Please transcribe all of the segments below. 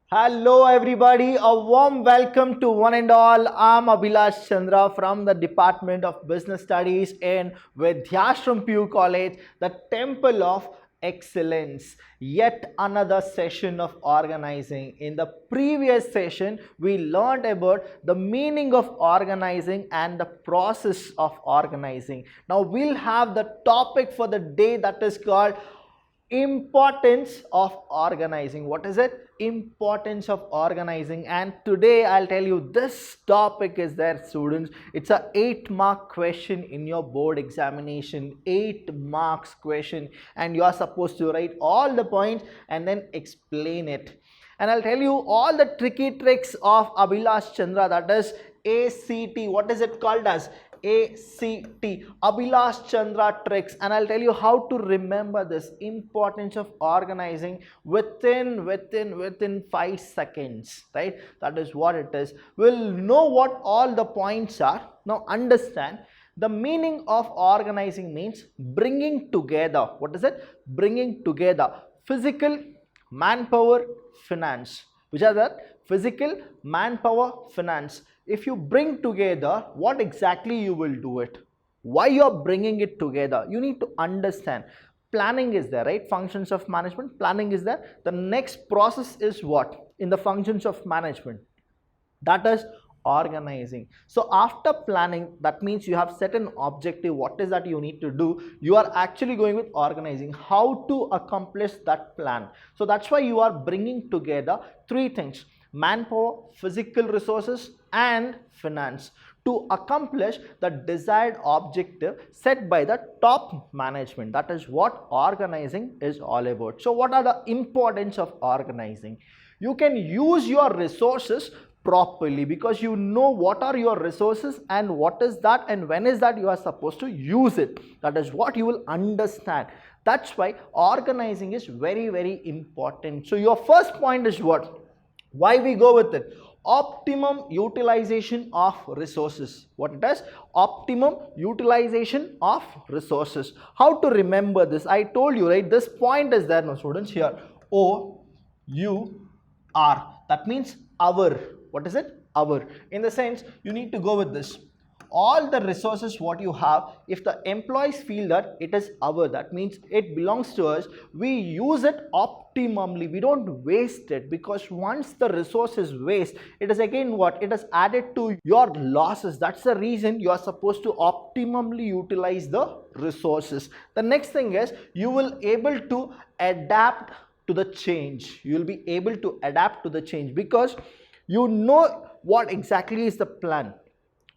Hello everybody, a warm welcome to one and all. I'm Abhilash Chandra from the Department of Business Studies in Vidhyaashram PU College, the Temple of Excellence. Yet another session of organizing. In the previous session, we learned about the meaning of organizing and the process of organizing. Now we'll have the topic for the day, that is called importance of organizing. What is it? Importance of organizing. And today I'll tell you this topic is there, students. It's a 8-mark question in your board examination. 8 marks question, and you are supposed to write all the points and then explain it. And I'll tell you all the tricky tricks of Abhilash Chandra, that is ACT. What is it called as? ACT, Abhilash Chandra tricks, and I'll tell you how to remember this importance of organizing within 5 seconds, right? That is what it is. We'll know what all the points are. Now understand, the meaning of organizing means bringing together. What is it? Bringing together physical, manpower, finance. Which are the physical, manpower, finance. If you bring together, what exactly you will do it? Why you are bringing it together? You need to understand. Planning is there, right? Functions of management, planning is there. The next process is what? In the functions of management, that is organizing. So after planning, that means you have set an objective. What is that you need to do? You are actually going with organizing, how to accomplish that plan. So that's why you are bringing together 3 things: manpower, physical resources, and finance, to accomplish the desired objective set by the top management. That is what organizing is all about. So what are the importance of organizing? You can use your resources properly because you know what are your resources and what is that and when is that you are supposed to use it. That is what you will understand. That's why organizing is very important. So your first point is what? Why we go with it? Optimum utilization of resources. What it is? Optimum utilization of resources. How to remember this? I told you, right? This point is there, no students, here. O-U-R. That means our. What is it? Our. In the sense, you need to go with this. All the resources what you have, if the employees feel that it is our, that means it belongs to us, we use it optimally. We don't waste it, because once the resource is waste, it is again what? It is added to your losses. That's the reason you are supposed to optimally utilize the resources. The next thing is, you will able to adapt to the change. You will be able to adapt to the change because you know what exactly is the plan.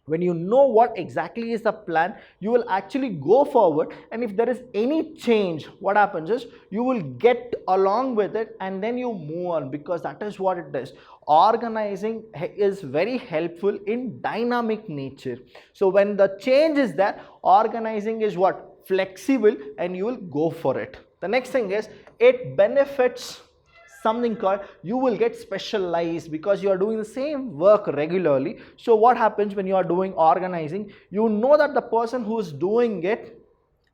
When you know what exactly is the plan, you will actually go forward, and if there is any change, what happens is you will get along with it and then you move on, because that is what it is. Organizing is very helpful in dynamic nature. So when the change is there, organizing is what? Flexible, and you will go for it. The next thing is, it benefits something called, you will get specialized because you are doing the same work regularly. So what happens when you are doing organizing? You know that the person who is doing it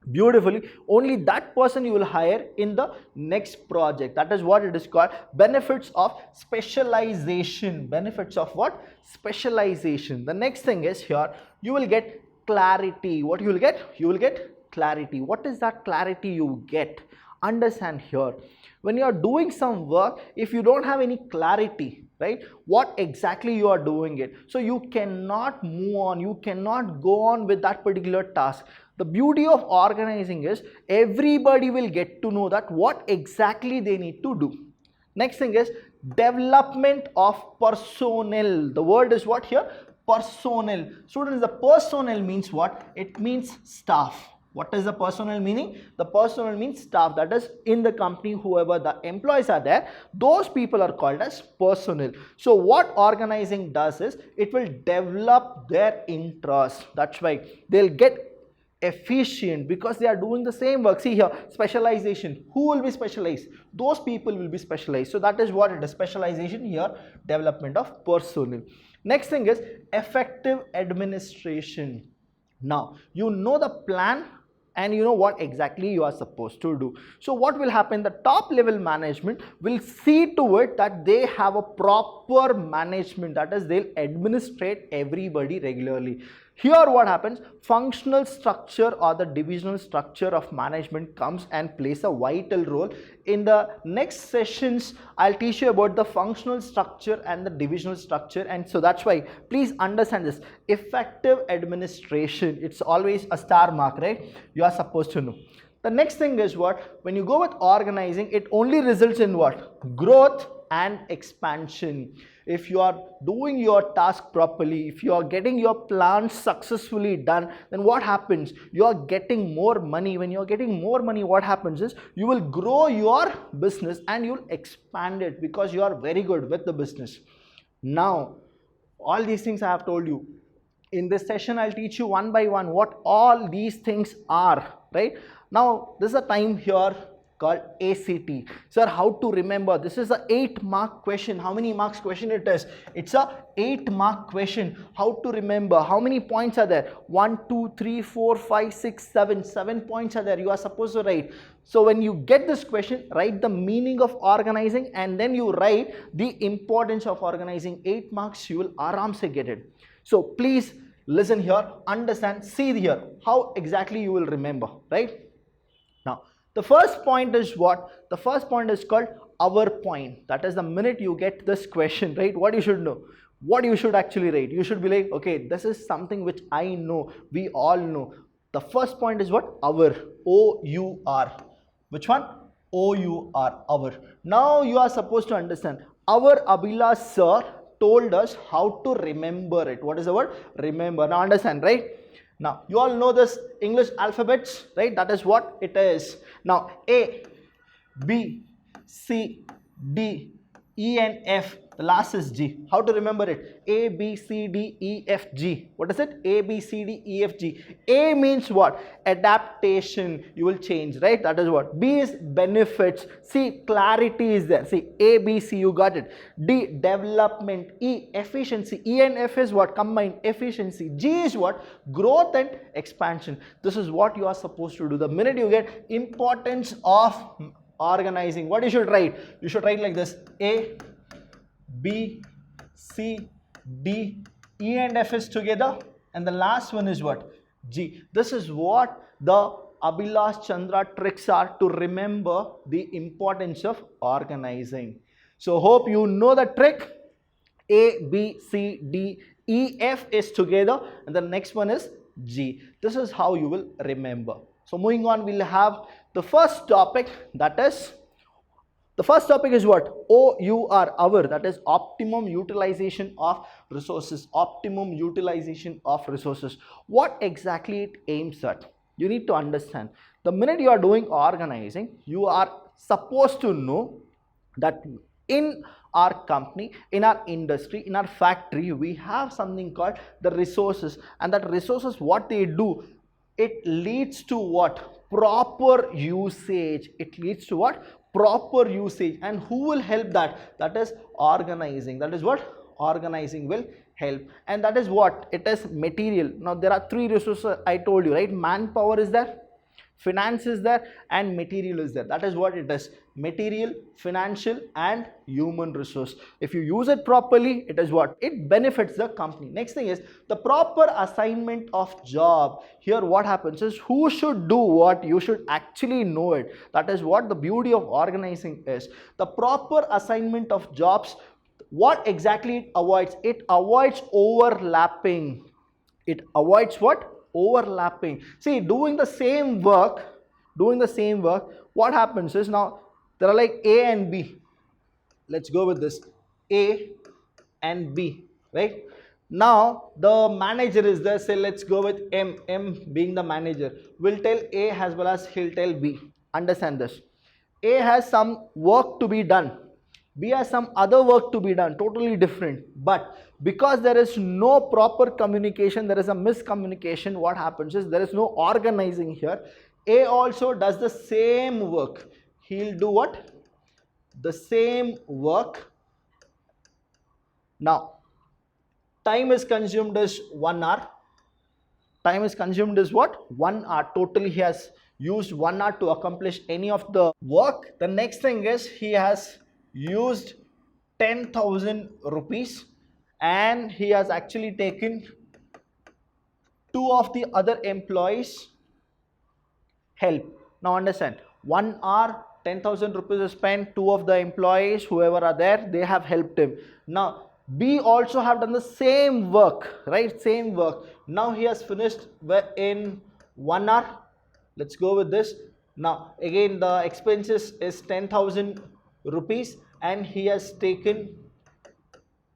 beautifully, only that person you will hire in the next project. That is what it is called, benefits of specialization. Benefits of what? Specialization. The next thing is, here you will get clarity. What you will get? You will get clarity. What is that clarity you get? Understand here, when you are doing some work, if you don't have any clarity, right, what exactly you are doing it, so you cannot move on, you cannot go on with that particular task. The beauty of organizing is everybody will get to know that what exactly they need to do. Next thing is development of personnel. The word is what here? Personnel. Students, the personnel means what? It means staff. What is the personnel meaning? The personnel means staff, that is in the company, whoever the employees are there, those people are called as personnel. So what organizing does is, it will develop their interest. That's why they'll get efficient because they are doing the same work. See here, specialization. Who will be specialized? Those people will be specialized. So that is what it is, specialization here, development of personnel. Next thing is effective administration. Now you know the plan and you know what exactly you are supposed to do. So what will happen, the top level management will see to it that they have a proper management, that is they'll administrate everybody regularly. Here what happens, functional structure or the divisional structure of management comes and plays a vital role. In the next sessions I'll teach you about the functional structure and the divisional structure, and so that's why please understand this. Effective administration, it's always a star mark, right? You are supposed to know. The next thing is what, when you go with organizing, it only results in what, growth and expansion. If you are doing your task properly, if you are getting your plans successfully done, then what happens, you are getting more money. When you are getting more money, what happens is you will grow your business and you will expand it because you are very good with the business. Now all these things I have told you, in this session I'll teach you one by one what all these things are, right? Now this is a time here called ACT. Sir, how to remember? This is a 8-mark question. How many marks question it is? It's a 8-mark question. How to remember? How many points are there? 1, 2, 3, 4, 5, 6, 7. 7 points are there. You are supposed to write. So when you get this question, write the meaning of organizing and then you write the importance of organizing. 8 marks, you will aram se get it. So please listen here, understand, see here how exactly you will remember, right? Now the first point is what? The first point is called our point. That is the minute you get this question, right? What you should know, what you should actually write. You should be like, okay, this is something which I know, we all know. The first point is what? Our, O-U-R. Which one? O-U-R, our. Now you are supposed to understand. Our Abhilash sir told us how to remember it. What is the word? Remember. Now understand, right? Now you all know this English alphabets, right? That is what it is. Now A, B, C, D, E and F. The last is G. How to remember it? A, B, C, D, E, F, G. What is it? A, B, C, D, E, F, G. A means what? Adaptation. You will change, right? That is what. B is benefits. C, clarity is there. See, A, B, C, you got it. D, development. E, efficiency. E and F is what? Combined. Efficiency. G is what? Growth and expansion. This is what you are supposed to do. The minute you get importance of organizing, what you should write? You should write like this. A, B, C, D, E and F is together, and the last one is what? G. This is what the Abhilash Chandra tricks are to remember the importance of organizing. So hope you know the trick. A, B, C, D, E, F is together, and the next one is G. This is how you will remember. So moving on, we'll have the first topic, that is, the first topic is what? O-U-R, our, that is optimum utilization of resources. Optimum utilization of resources. What exactly it aims at? You need to understand. The minute you are doing organizing, you are supposed to know that in our company, in our industry, in our factory, we have something called the resources, and that resources, what they do, it leads to what? Proper usage. It leads to what? Proper usage. And who will help that? That is organizing. That is what? Organizing will help. And that is what? It is material. Now there are 3 resources I told you, right? Manpower is there, finance is there, and material is there. That is what it is. Material, financial, and human resource. If you use it properly, it is what? It benefits the company. Next thing is the proper assignment of job. Here what happens is, who should do what? You should actually know it. That is what the beauty of organizing is. The proper assignment of jobs, what exactly it avoids? It avoids overlapping. It avoids what? Overlapping. See, doing the same work, what happens is, now there are like A and B. Let's go with this. A and B, right? Now the manager is there. Say let's go with M. M being the manager will tell A as well as he'll tell B. Understand this. A has some work to be done. B has some other work to be done, totally different. But because there is no proper communication, there is a miscommunication, what happens is there is no organizing here. A also does the same work. He'll do what? The same work. Now, time is consumed as 1 hour. time is consumed is what? 1 hour. Totally he has used 1 hour to accomplish any of the work. The next thing is he has used 10,000 rupees and he has actually taken two of the other employees help. Now understand, 1 hour, 10,000 rupees is spent, two of the employees, whoever are there, they have helped him. Now B also have done the same work, right? Same work. Now he has finished in 1 hour. Let's go with this. Now again the expenses is 10,000 rupees and he has taken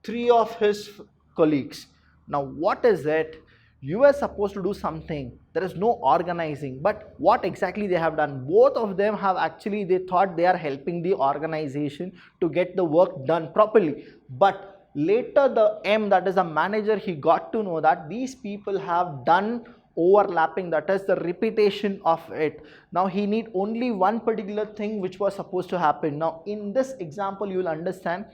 three of his colleagues. Now what is it? You were supposed to do something. There is no organizing, but what exactly they have done? Both of them have actually, they thought they are helping the organization to get the work done properly, but later the M, that is the manager, he got to know that these people have done overlapping, that is the repetition of it. Now he need only one particular thing which was supposed to happen. Now in this example you will understand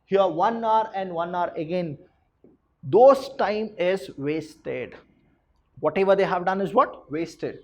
here 1 hour and 1 hour, again those time is wasted. Whatever they have done is what? Wasted.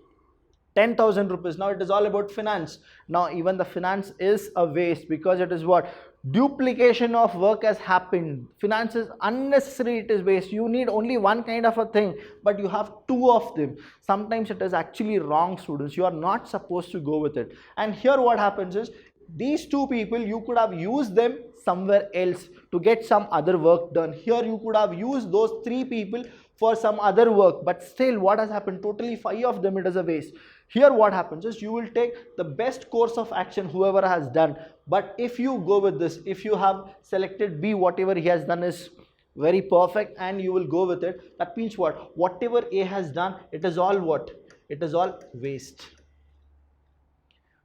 10,000 rupees. Now it is all about finance. Now even the finance is a waste because it is what? Duplication of work has happened. Finance is unnecessary, it is waste. You need only one kind of a thing, but you have two of them. Sometimes it is actually wrong, students. You are not supposed to go with it. And here what happens is, these two people, you could have used them somewhere else to get some other work done. Here you could have used those three people for some other work, but still what has happened? Totally 5 of them, it is a waste. Here what happens is, you will take the best course of action whoever has done, but if you go with this, if you have selected B, whatever he has done is very perfect and you will go with it, that means what? Whatever A has done, it is all what? It is all waste.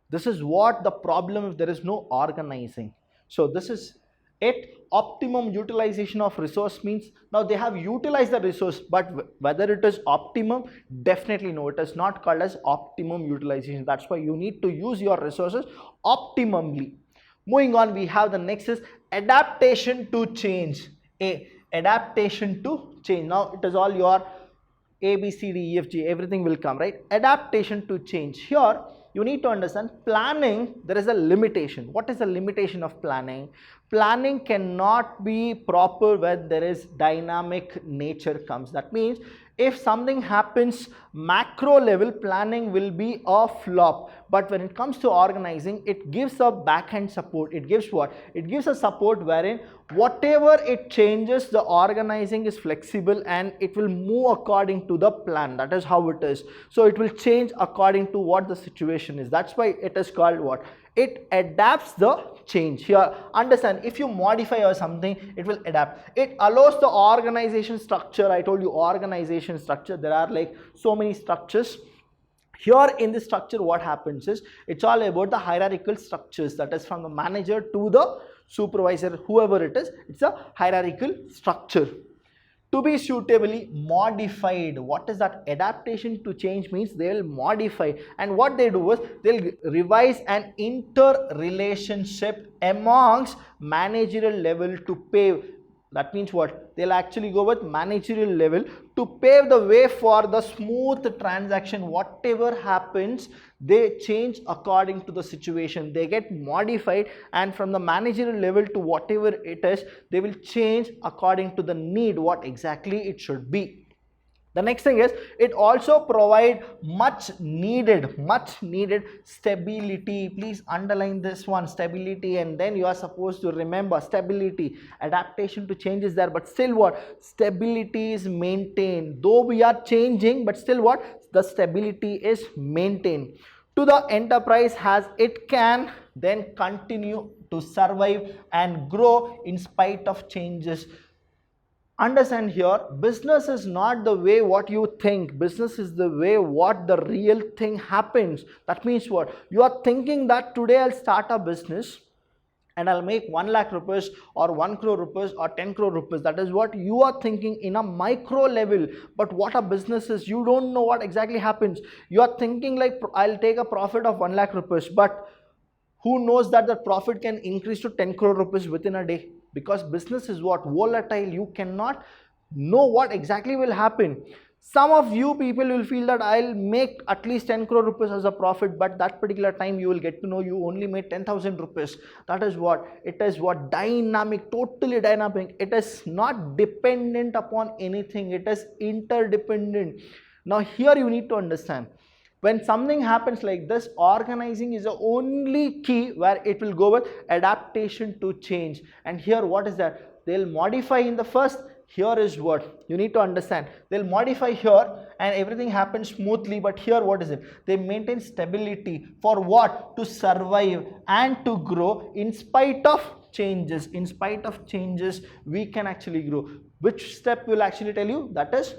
This is what the problem if there is no organizing. So this is it. Optimum utilization of resource means, now they have utilized the resource, but whether it is optimum, definitely no, it is not called as optimum utilization. That's why you need to use your resources optimally. Moving on, we have the next is adaptation to change. Adaptation to change. Now it is all your A, B, C, D, E, F, G, everything will come, right? Adaptation to change. Here you need to understand, planning, there is a limitation. What is the limitation of planning? Planning cannot be proper when there is dynamic nature comes. That means if something happens macro level, planning will be a flop. But when it comes to organizing, it gives a backhand support. It gives what? It gives a support wherein whatever it changes, the organizing is flexible and it will move according to the plan. That is how it is. So it will change according to what the situation is. That's why it is called what? It adapts the change. Here understand, if you modify or something, it will adapt. It allows the organization structure. I told you organization structure, there are like so many structures. Here in this structure what happens is, it's all about the hierarchical structures, that is from the manager to the supervisor, whoever it is, it's a hierarchical structure. To be suitably modified. What is that? Adaptation to change means they will modify, and what they do is they'll revise an interrelationship amongst managerial level to pave. That means what? They'll actually go with managerial level to pave the way for the smooth transaction. Whatever happens, they change according to the situation. They get modified, and from the managerial level to whatever it is, they will change according to the need, what exactly it should be. The next thing is, it also provide much needed stability. Please underline this one, stability, and then you are supposed to remember stability. Adaptation to change is there, but still what? Stability is maintained. Though we are changing, but still what? The stability is maintained. To the enterprise as it can then continue to survive and grow in spite of changes. Understand here, business is not the way what you think. Business is the way what the real thing happens. That means what? You are thinking that today I'll start a business and I'll make 1 lakh rupees or 1 crore rupees or 10 crore rupees. That is what you are thinking in a micro level. But what a business is, you don't know what exactly happens. You are thinking like I'll take a profit of 1 lakh rupees, but who knows that the profit can increase to 10 crore rupees within a day? Because business is what? Volatile. You cannot know what exactly will happen. Some of you people will feel that I'll make at least 10 crore rupees as a profit, but that particular time you will get to know you only made 10,000 rupees. That is what? It is what? Dynamic, totally dynamic. It is not dependent upon anything. It is interdependent. Now here you need to understand, when something happens like this, organizing is the only key where it will go with adaptation to change. And here what is that? They'll modify in the first. Here is what you need to understand. They'll modify here and everything happens smoothly, but here what is it? They maintain stability for what? To survive and to grow in spite of changes. In spite of changes, we can actually grow. Which step will actually tell you? That is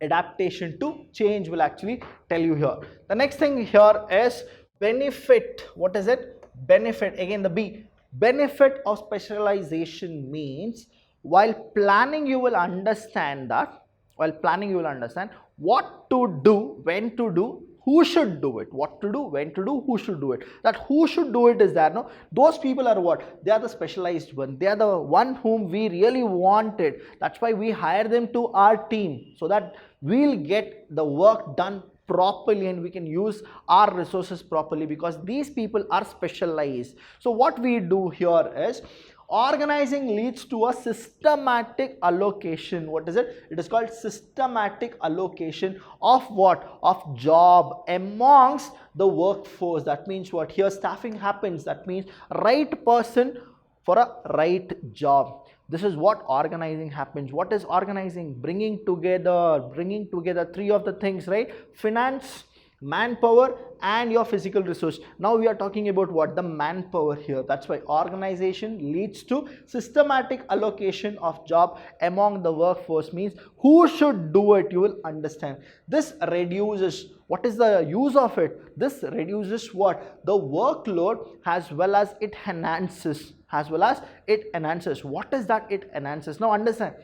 adaptation to change will actually tell you here. The next thing here is benefit. What is it? Benefit. Again the B. Benefit of specialization means while planning you will understand that. While planning you will understand what to do, when to do, who should do it, what to do, when to do, who should do it. That who should do it is there, no? Those people are what? They are the specialized one. They are the one whom we really wanted. That's why we hire them to our team, so that we'll get the work done properly and we can use our resources properly, because these people are specialized. So what we do here is, organizing leads to a systematic allocation. What is it? It is called systematic allocation of what? Of job amongst the workforce. That means what? Here staffing happens. That means right person for a right job. This is what organizing happens. What is organizing? Bringing together three of the things, right? Finance, manpower and your physical resource. Now we are talking about what? The manpower here. That's why organization leads to systematic allocation of job among the workforce, means who should do it, you will understand. This reduces, what is the use of it? This reduces what? The workload, as well as it enhances. What is that? It enhances. Now understand,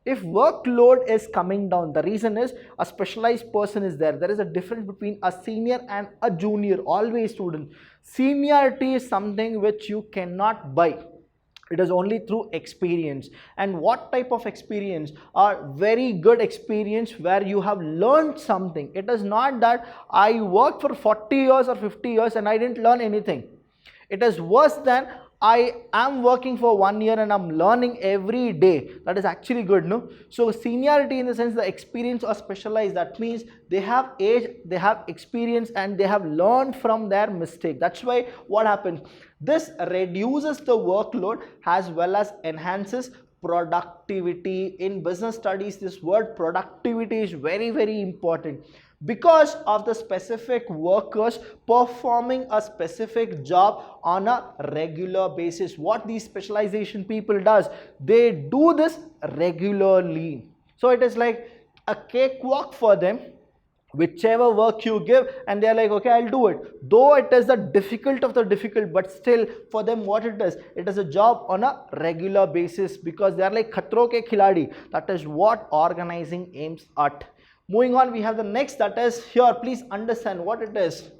if workload is coming down, the reason is a specialized person is there. There is a difference between a senior and a junior. Always, student, seniority is something which you cannot buy. It is only through experience. And what type of experience? Are very good experience where you have learned something. It is not that I worked for 40 years or 50 years and I didn't learn anything. It is worse than I am working for 1 year and I'm learning every day. That is actually good, no? So seniority in the sense the experience or specialized, that means they have age, they have experience and they have learned from their mistake. That's why what happens? This reduces the workload as well as enhances productivity. In business studies, this word productivity is very, very important, because of the specific workers performing a specific job on a regular basis. What these specialization people does, they do this regularly. So it is like a cakewalk for them. Whichever work you give and they are like, okay, I'll do it. Though it is the difficult of the difficult, but still for them what it is a job on a regular basis, because they are like khatro ke khiladi. That is what organizing aims at. Moving on, we have the next, that is here. Please understand what it is.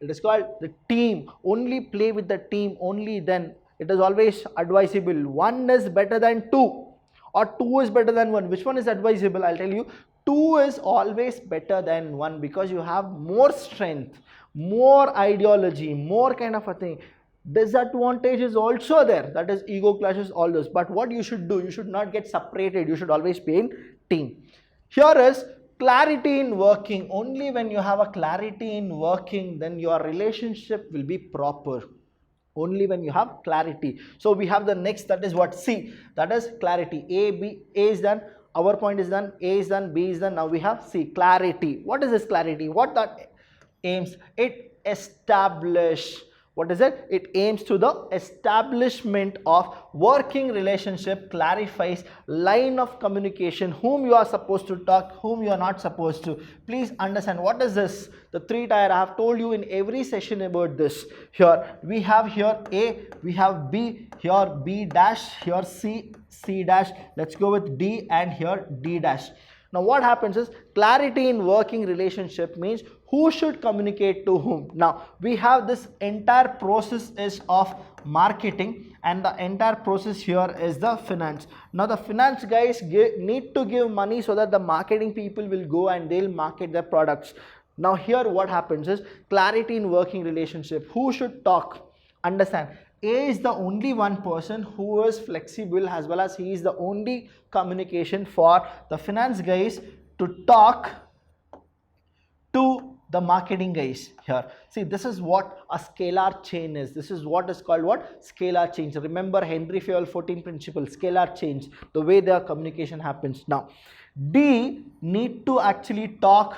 It is called the team. Only play with the team, only then. It is always advisable. 1 is better than 2 or 2 is better than 1. Which one is advisable? I'll tell you. 2 is always better than 1, because you have more strength, more ideology, more kind of a thing. Disadvantage is also there. That is ego clashes, all those. But what you should do, you should not get separated. You should always be in team. Here is clarity in working. Only when you have a clarity in working, then your relationship will be proper. Only when you have clarity. So we have the next, that is what? C. That is clarity. A is done. Our point is done. A is done. B is done. Now we have C. Clarity. What is this clarity? What that aims? It establish. What is it? It aims to the establishment of working relationship, clarifies line of communication, whom you are supposed to talk, whom you are not supposed to. Please understand what is this? The 3 tier. I have told you in every session about this. Here we have here A, we have B, here B dash, here C, C dash. Let's go with D, and here D dash. Now what happens is, clarity in working relationship means who should communicate to whom. Now we have this entire process is of marketing, and the entire process here is the finance. Now the finance guys need to give money so that the marketing people will go and they'll market their products. Now here what happens is clarity in working relationship. Who should talk? Understand, A is the only one person who is flexible, as well as he is the only communication for the finance guys to talk to the marketing guys here. See, this is what a scalar chain is. This is what is called what? Scalar chain. Remember Henry Fayol 14 principle, scalar chains, the way their communication happens. Now, D need to actually talk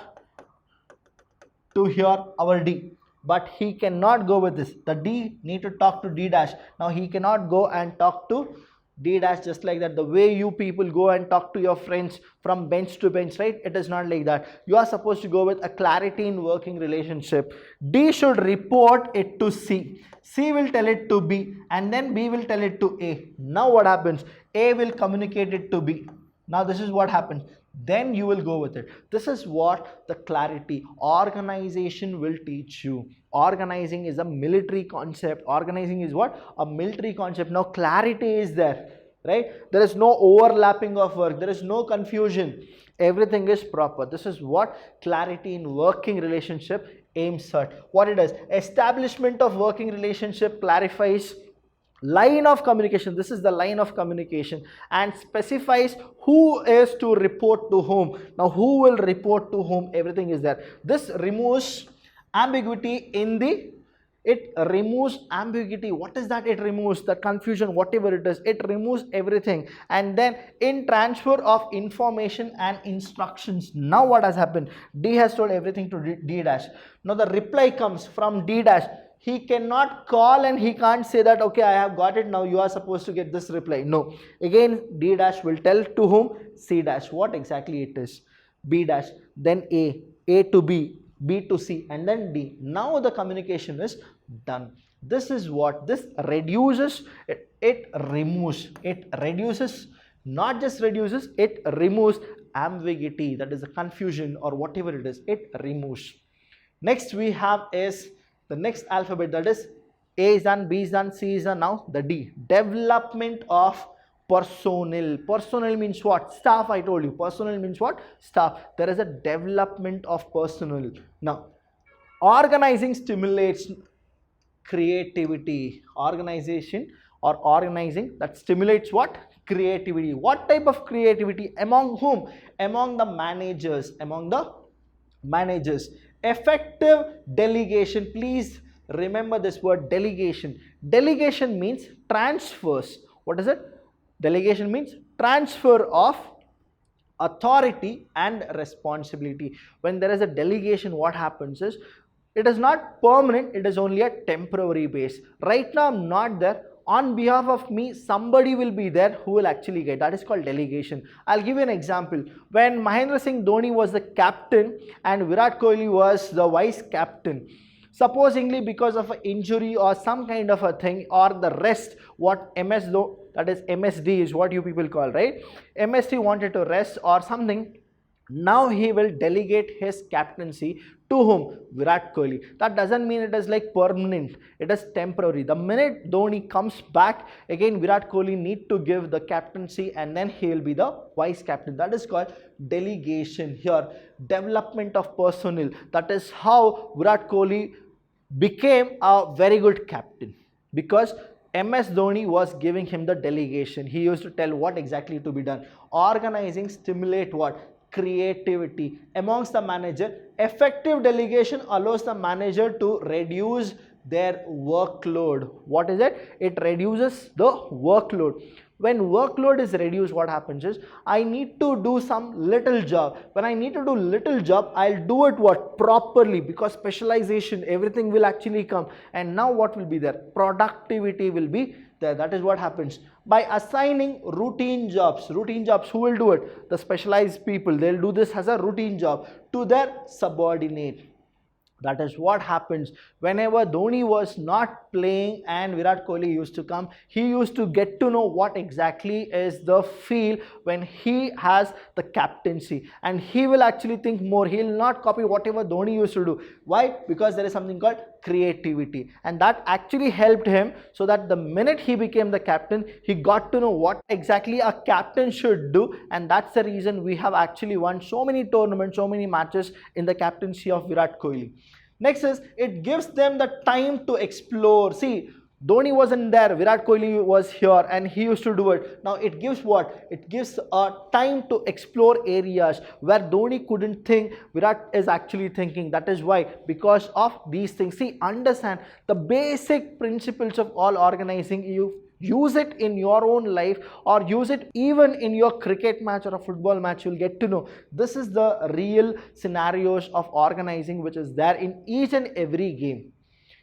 to here our D, but he cannot go with this. The D need to talk to D dash. Now he cannot go and talk to D dash just like that. The way you people go and talk to your friends from bench to bench, right? It is not like that. You are supposed to go with a clarity in working relationship. D should report it to C. C will tell it to B, and then B will tell it to A. Now what happens? A will communicate it to B. Now this is what happens. Then you will go with it. This is what the clarity organization will teach you. Organizing is a military concept. Organizing is what? A military concept. Now clarity is there, right? There is no overlapping of work. There is no confusion. Everything is proper. This is what clarity in working relationship aims at. What it does? Establishment of working relationship clarifies line of communication. This is the line of communication, and specifies who is to report to whom. Now who will report to whom? Everything is there. This removes ambiguity in the, it removes ambiguity. What is that? It removes the confusion, whatever it is. It removes everything. And then in transfer of information and instructions, now what has happened? D has told everything to D dash. Now the reply comes from D dash. He cannot call and he can't say that, okay, I have got it, now you are supposed to get this reply. No. Again, D dash will tell to whom? C dash. What exactly it is? B dash, then A to B, B to C, and then D. Now the communication is done. This is what this reduces. It removes. It reduces, not just reduces, it removes ambiguity, that is the confusion or whatever it is. It removes. Next we have is the next alphabet, that is A is done, B is done, C is done. Now the D, development of personnel. Personnel means what? Staff. I told you personnel means what? Staff. There is a development of personnel. Now organizing stimulates creativity. Organization or organizing, that stimulates what? Creativity. What type of creativity? Among whom? Among the managers. Among the managers. Effective delegation. Please remember this word, delegation. Delegation means transfers. What is it? Delegation means transfer of authority and responsibility. When there is a delegation, what happens is, it is not permanent, it is only a temporary base. Right now I'm not there. On behalf of me, somebody will be there who will actually get. That is called delegation. I'll give you an example. When Mahendra Singh Dhoni was the captain and Virat Kohli was the vice captain, supposingly because of an injury or some kind of a thing, or the rest, what that is MSD is what you people call, right? MSD wanted to rest or something. Now he will delegate his captaincy to whom? Virat Kohli. That doesn't mean it is like permanent. It is temporary. The minute Dhoni comes back, again Virat Kohli need to give the captaincy, and then he will be the vice captain. That is called delegation. Here, development of personnel. That is how Virat Kohli became a very good captain, because MS Dhoni was giving him the delegation. He used to tell what exactly to be done. Organizing stimulate what? Creativity amongst the manager. Effective delegation allows the manager to reduce their workload. What is it? It reduces the workload. When workload is reduced, what happens is, I need to do some little job. When I need to do little job, I'll do it what? Properly, because specialization, everything will actually come. And now what will be there? Productivity will be there. That is what happens. By assigning routine jobs, who will do it? The specialized people. They'll do this as a routine job to their subordinate. That is what happens. Whenever Dhoni was not playing and Virat Kohli used to come, he used to get to know what exactly is the feel when he has the captaincy, and he will actually think more. He will not copy whatever Dhoni used to do. Why? Because there is something called creativity, and that actually helped him, so that the minute he became the captain, he got to know what exactly a captain should do, and that's the reason we have actually won so many tournaments, so many matches in the captaincy of Virat Kohli. Next is, it gives them the time to explore. See, Dhoni wasn't there, Virat Kohli was here and he used to do it. Now it gives what? It gives a time to explore areas where Dhoni couldn't think, Virat is actually thinking. That is why, because of these things. See, understand the basic principles of all organizing. You use it in your own life, or use it even in your cricket match or a football match, you'll get to know this is the real scenarios of organizing which is there in each and every game.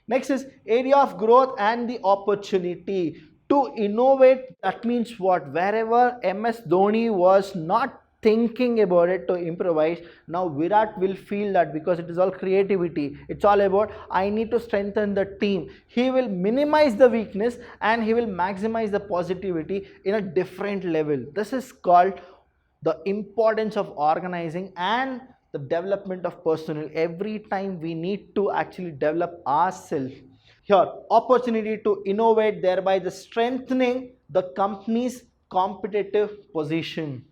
Next is area of growth and the opportunity to innovate. That means what? Wherever MS Dhoni was not thinking about it to improvise, now Virat will feel that, because it is all creativity, it's all about I need to strengthen the team. He will minimize the weakness and he will maximize the positivity in a different level. This is called the importance of organizing and the development of personnel. Every time we need to actually develop ourselves. Here, opportunity to innovate, thereby the strengthening the company's competitive position.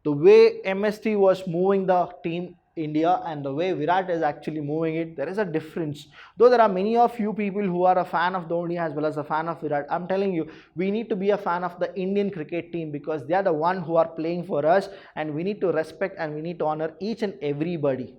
The way MST was moving the team India and the way Virat is actually moving it, there is a difference. Though there are many of you people who are a fan of Dhoni as well as a fan of Virat, I'm telling you, we need to be a fan of the Indian cricket team, because they are the one who are playing for us, and we need to respect and we need to honor each and everybody.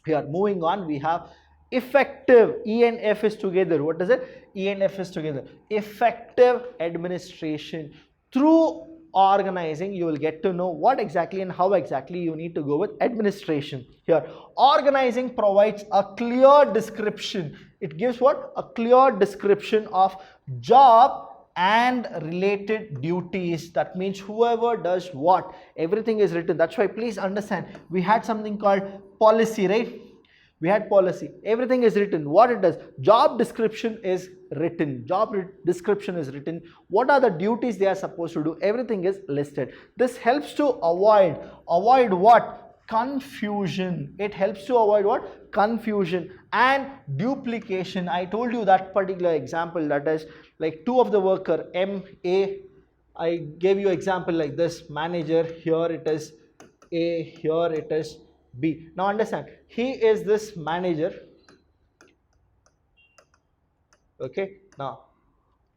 Here, moving on, we have effective. E and F is together. What is it? E and F is together. Effective administration. Through organizing, you will get to know what exactly and how exactly you need to go with administration. Here, organizing provides a clear description. It gives what? A clear description of job and related duties. That means whoever does what, everything is written. That's why please understand, we had something called policy, right? We had policy, everything is written. What it does, job description is written, description is written, what are the duties they are supposed to do, everything is listed. This helps to avoid what? Confusion. It helps to avoid what? Confusion and duplication. I told you that particular example, that is like two of the worker MA. I gave you example like this, manager, here it is A, here it is B. Now understand, he is this manager. Okay, now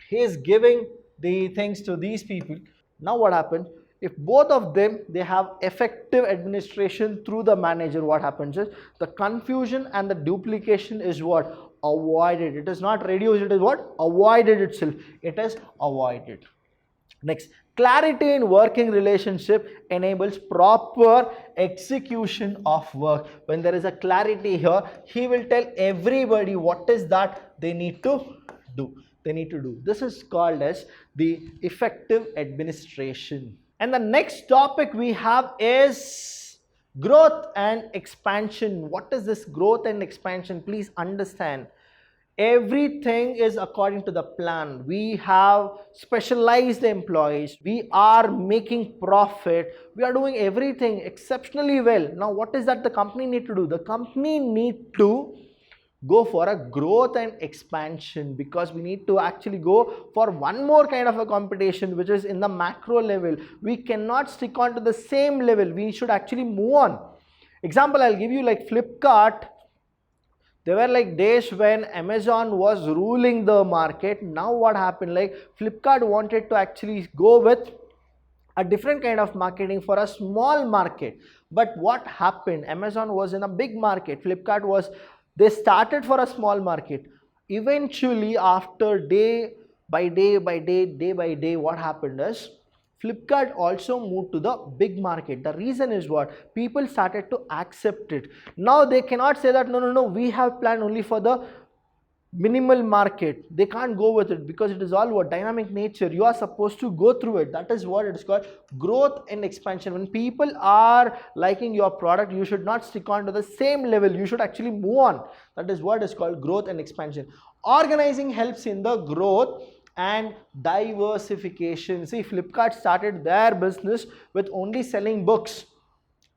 he is giving the things to these people. Now what happens? If both of them, they have effective administration through the manager, what happens is the confusion and the duplication is what? Avoided. It is not reduced, it is what? Avoided itself. It is avoided. Next, clarity in working relationship enables proper execution of work. When there is a clarity here, he will tell everybody what is that they need to do. This is called as the effective administration. And the next topic we have is growth and expansion. What is this growth and expansion? Please understand. Everything is according to the plan. We have specialized employees. We are making profit. We are doing everything exceptionally well. Now, what is that the company need to do? The company need to go for a growth and expansion, because we need to actually go for one more kind of a competition, which is in the macro level. We cannot stick on to the same level. We should actually move on. Example, I'll give you like Flipkart. There were like days when Amazon was ruling the market. Now what happened, like Flipkart wanted to actually go with a different kind of marketing for a small market. But what happened? Amazon was in a big market. Flipkart was, they started for a small market. Eventually, after day by day, what happened is Flipkart also moved to the big market. The reason is what? People started to accept it. Now they cannot say that no, we have planned only for the minimal market. They can't go with it, because it is all what? Dynamic nature. You are supposed to go through it. That is what it is called, growth and expansion. When people are liking your product, you should not stick on to the same level. You should actually move on. That is what is called growth and expansion. Organizing helps in the growth and diversification. See, Flipkart started their business with only selling books,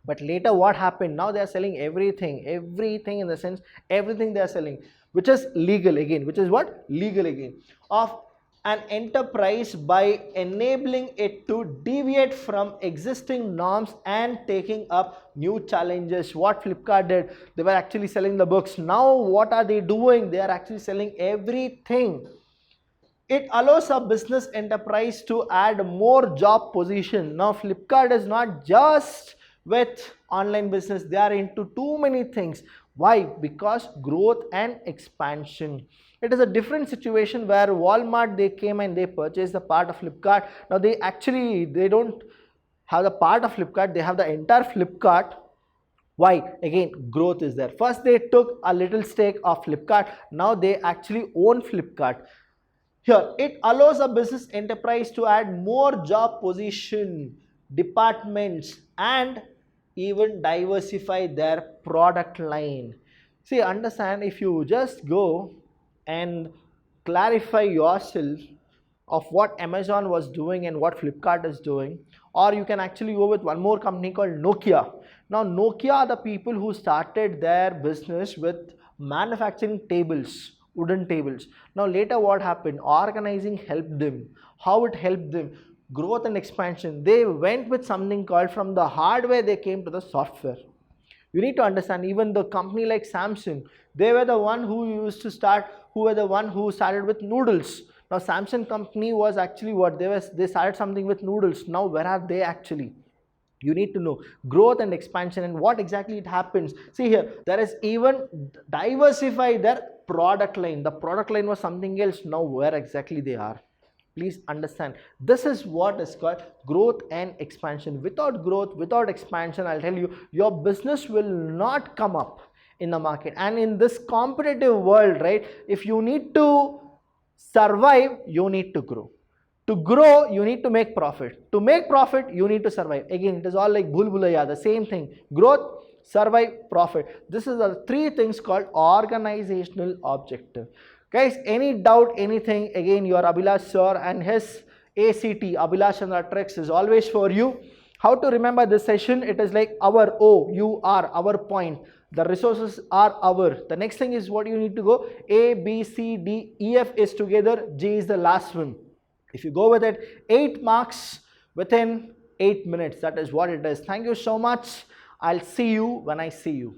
but later what happened? Now they are selling everything in the sense, everything they are selling, which is legal again, which is what? Legal again, of an enterprise, by enabling it to deviate from existing norms and taking up new challenges. What Flipkart did, they were actually selling the books. Now what are they doing? They are actually selling everything. It allows a business enterprise to add more job position. Now Flipkart is not just with online business, they are into too many things. Why? Because growth and expansion. It is a different situation where Walmart, they came and they purchased the part of Flipkart. Now they don't have the part of Flipkart, they have the entire Flipkart. Why? Again, growth is there. First they took a little stake of Flipkart, now they actually own Flipkart. Here, it allows a business enterprise to add more job position, departments, and even diversify their product line. See, understand, if you just go and clarify yourself of what Amazon was doing and what Flipkart is doing, or you can actually go with one more company called Nokia. Now Nokia are the people who started their business with manufacturing tables, wooden tables. Now later what happened? Organizing helped them. How it helped them? Growth and expansion. They went with something called, from the hardware they came to the software. You need to understand, even the company like Samsung, they were the one who started with noodles. Now Samsung company was actually what? They started something with noodles. Now where are they actually? You need to know growth and expansion and what exactly it happens. See here, there is even diversify their product line. The product line was something else. Now where exactly they are? Please understand, this is what is called growth and expansion. Without growth, without expansion, I'll tell you, your business will not come up in the market. And in this competitive world, right, if you need to survive, you need to grow. To grow, you need to make profit. To make profit, you need to survive. Again, it is all like bhul bhulaiya, the same thing. Growth, survive, profit. This is the three things called organizational objective. Guys, any doubt, anything, again, your Abhilash sir and his ACT, Abhilash Chandra Tricks, is always for you. How to remember this session? It is like our O, you are, our point. The resources are our. The next thing is what you need to go. A, B, C, D, E, F is together. G is the last one. If you go with it, 8 marks within 8 minutes. That is what it is. Thank you so much. I'll see you when I see you.